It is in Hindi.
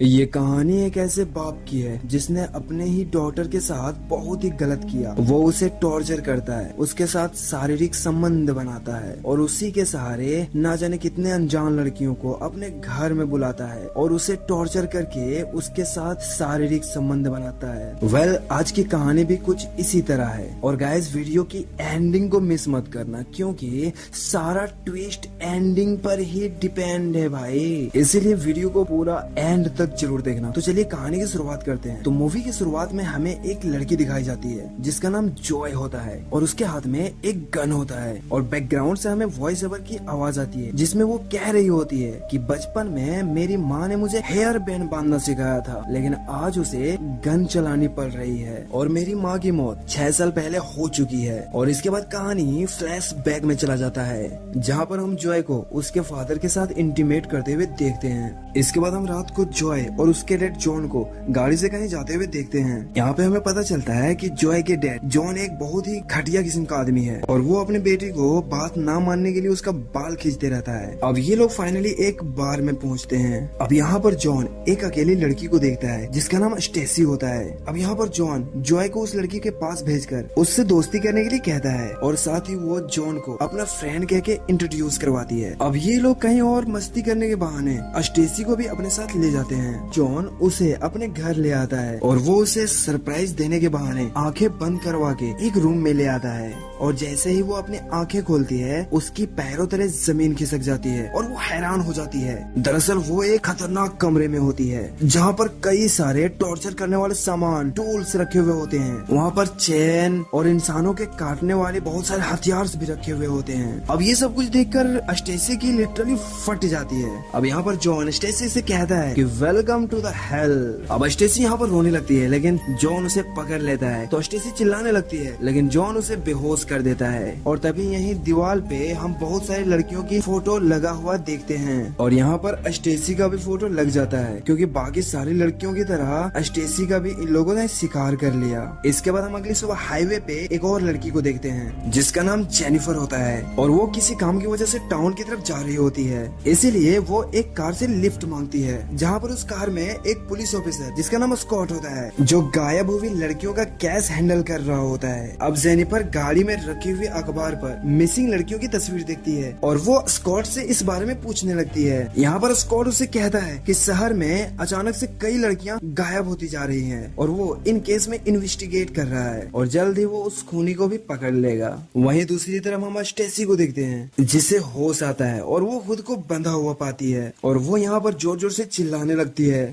ये कहानी एक ऐसे बाप की है जिसने अपने ही डॉटर के साथ बहुत ही गलत किया। वो उसे टॉर्चर करता है, उसके साथ शारीरिक संबंध बनाता है और उसी के सहारे ना जाने कितने अनजान लड़कियों को अपने घर में बुलाता है और उसे टॉर्चर करके उसके साथ शारीरिक संबंध बनाता है। आज की कहानी भी कुछ इसी तरह है। और गाइस, वीडियो की एंडिंग को मिस मत करना क्योंकि सारा ट्विस्ट एंडिंग पर ही डिपेंड है भाई, इसीलिए वीडियो को पूरा एंड तक जरूर देखना। तो चलिए कहानी की शुरुआत करते हैं। तो मूवी की शुरुआत में हमें एक लड़की दिखाई जाती है जिसका नाम जॉय होता है और उसके हाथ में एक गन होता है और बैकग्राउंड से हमें वॉइस ओवर की आवाज आती है जिसमें वो कह रही होती है कि बचपन में मेरी माँ ने मुझे हेयर बैंड बांधना सिखाया था, लेकिन आज उसे गन चलानी पड़ रही है और मेरी माँ की मौत 6 साल पहले हो चुकी है। और इसके बाद कहानी फ्लैश बैक में चला जाता है जहाँ पर हम जॉय को उसके फादर के साथ इंटीमेट करते हुए देखते हैं। इसके बाद हम रात को जॉय और उसके डैड जॉन को गाड़ी से कहीं जाते हुए देखते हैं। यहाँ पे हमें पता चलता है कि जॉय के डैड जॉन एक बहुत ही घटिया किस्म का आदमी है और वो अपने बेटी को बात ना मानने के लिए उसका बाल खींचते रहता है। अब ये लोग फाइनली एक बार में पहुँचते हैं। अब यहाँ पर जॉन एक अकेली लड़की को देखता है जिसका नाम स्टेसी होता है। अब यहाँ पर जॉन जॉय को उस लड़की के पास भेजकर उससे दोस्ती करने के लिए कहता है और साथ ही वो जॉन को अपना फ्रेंड कह के इंट्रोड्यूस करवाती है। अब ये लोग कहीं और मस्ती करने के बहाने स्टेसी को भी अपने साथ ले जाते हैं। जॉन उसे अपने घर ले आता है और वो उसे सरप्राइज देने के बहाने आंखें बंद करवा के एक रूम में ले आता है और जैसे ही वो अपनी आंखें खोलती है उसकी पैरों तले जमीन खिसक जाती है और वो हैरान हो जाती है। दरअसल वो एक खतरनाक कमरे में होती है जहाँ पर कई सारे टॉर्चर करने वाले सामान टूल्स रखे हुए होते हैं। वहाँ पर चैन और इंसानों के काटने वाले बहुत सारे हथियार भी रखे हुए होते हैं। अब ये सब कुछ देखकर स्टेसी की लिटरली फट जाती है। अब यहाँ पर जॉन स्टेसी से कहता है कि वेलकम टू द हेल। अब स्टेसी यहाँ पर रोने लगती है लेकिन जॉन उसे पकड़ लेता है तो स्टेसी चिल्लाने लगती है लेकिन जॉन उसे बेहोश कर देता है। और तभी यहीं दीवार पे हम बहुत सारी लड़कियों की फोटो लगा हुआ देखते हैं और यहाँ पर स्टेसी का भी फोटो लग जाता है क्योंकि बाकी सारी लड़कियों की तरह स्टेसी का भी इन लोगों ने शिकार कर लिया। इसके बाद हम अगली सुबह हाईवे पे एक और लड़की को देखते हैं जिसका नाम जेनिफर होता है और वो किसी काम की वजह से टाउन की तरफ जा रही होती है, इसीलिए वो एक कार से लिफ्ट मांगती है जहाँ पर उस कार में एक पुलिस ऑफिसर जिसका नाम स्कॉट होता है जो गायब हुई लड़कियों का केस हैंडल कर रहा होता है। अब जेनिफर गाड़ी में रखी हुई अखबार पर मिसिंग लड़कियों की तस्वीर देखती है और वो स्कॉट से इस बारे में पूछने लगती है। यहाँ पर स्कॉट उसे कहता है कि शहर में अचानक से कई लड़कियाँ गायब होती जा रही हैं और वो इन केस में इन्वेस्टिगेट कर रहा है और जल्द ही वो उस खूनी को भी पकड़ लेगा। वहीं दूसरी तरफ हम स्टेसी को देखते हैं जिसे होश आता है और वो खुद को बंधा हुआ पाती है और वो यहाँ पर जोर जोर से चिल्लाने लगती है।